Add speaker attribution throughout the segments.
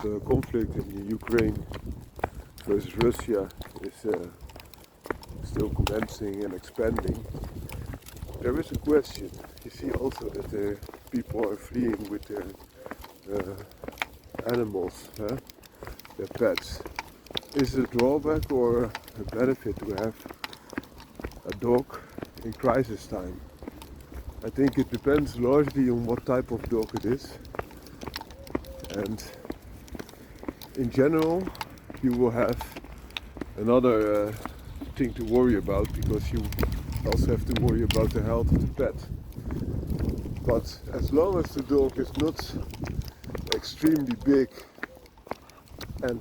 Speaker 1: the conflict in Ukraine versus Russia is still commencing and expanding, there is a question. You see also that people are fleeing with their animals, their pets. Is it a drawback or a benefit to have a dog in crisis time? I think it depends largely on what type of dog it is, and in general you will have another thing to worry about, because you also have to worry about the health of the pet. But as long as the dog is not extremely big and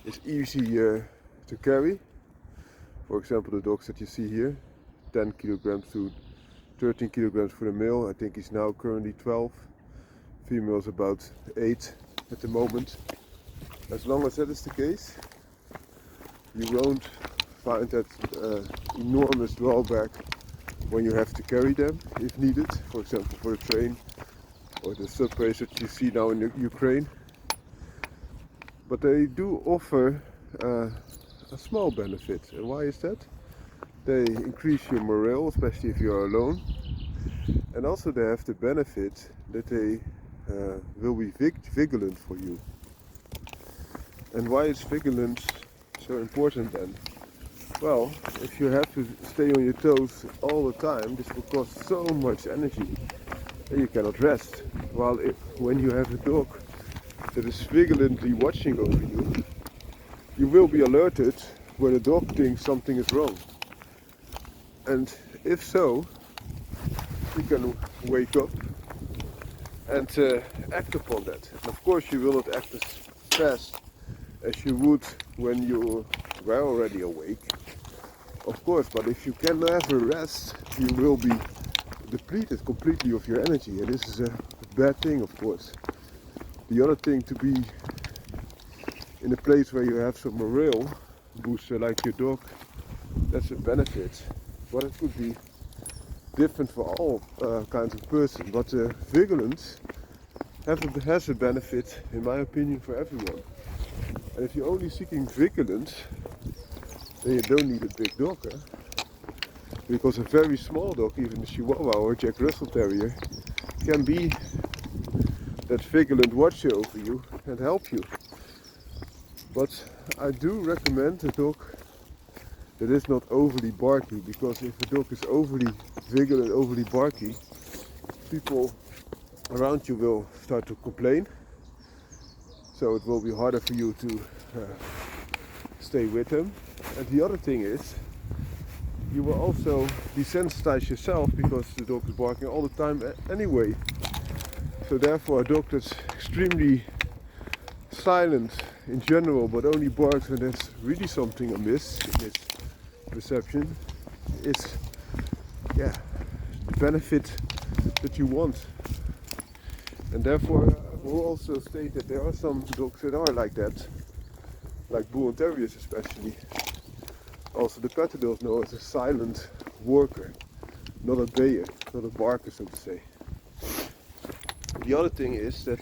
Speaker 1: is easy to carry, for example the dogs that you see here, 10 kilograms to 13 kilograms for the male. I think he's now currently 12. Female's about 8 at the moment. As long as that is the case, you won't find that enormous drawback when you have to carry them if needed, for example for the train or the subways that you see now in Ukraine. But they do offer a small benefit. And why is that? They increase your morale, especially if you are alone, and also they have the benefit that they will be vigilant for you. And why is vigilance so important then? Well, if you have to stay on your toes all the time, this will cost so much energy that you cannot rest. While when you have a dog that is vigilantly watching over you, you will be alerted when the dog thinks something is wrong. And if so, you can wake up and act upon that. And of course you will not act as fast as you would when you were already awake, of course, but if you can never rest, you will be depleted completely of your energy, and this is a bad thing, of course. The other thing, to be in a place where you have some morale booster like your dog, that's a benefit. But it could be different for all kinds of persons. But vigilance has a benefit, in my opinion, for everyone. And if you're only seeking vigilance, then you don't need a big dog. Because a very small dog, even a Chihuahua or a Jack Russell Terrier, can be that vigilant watcher over you and help you. But I do recommend a dog that is not overly barky, because if a dog is overly vigilant, overly barky, people around you will start to complain. So it will be harder for you to stay with them. And the other thing is, you will also desensitize yourself, because the dog is barking all the time anyway. So therefore a dog that's extremely silent in general, but only barks when there's really something amiss in its perception, is the benefit that you want. And therefore I will also state that there are some dogs that are like that, like bull and terriers especially. Also the patterdale known as a silent worker, not a bayer, not a barker, so to say. The other thing is that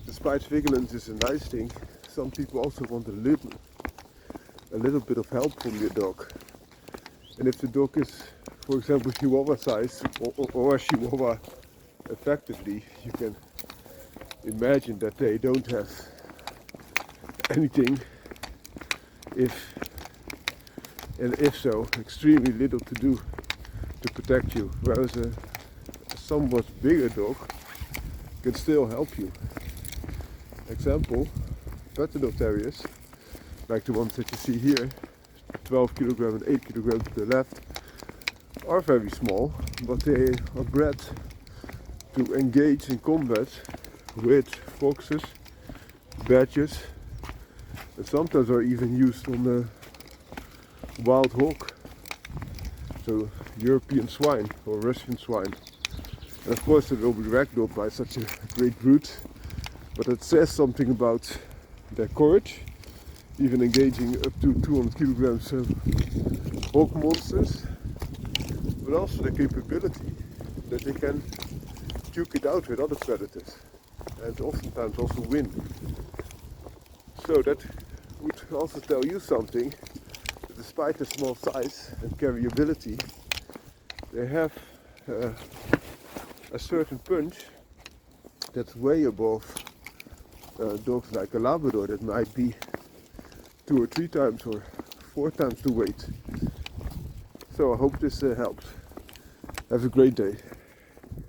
Speaker 1: despite vigilance is a nice thing, some people also want a little bit of help from your dog. And if the dog is, for example, Chihuahua size or a Chihuahua effectively, you can imagine that they don't have anything, if so, extremely little to do to protect you, whereas a somewhat bigger dog can still help you. Example, patterdale terriers, like the ones that you see here, 12 kilograms and 8 kilograms to the left, are very small, but they are bred to engage in combat with foxes, badgers, and sometimes are even used on the wild hog, so European swine or Russian swine. And of course they will be ragdolled by such a great brute, but it says something about their courage, even engaging up to 200 kilograms hog monsters, but also the capability that they can duke it out with other predators. and oftentimes also win. So that would also tell you something. Despite the small size and carryability, they have a certain punch that's way above dogs like a Labrador that might be 2 or 3 times or 4 times the weight. So I hope this helps. Have a great day.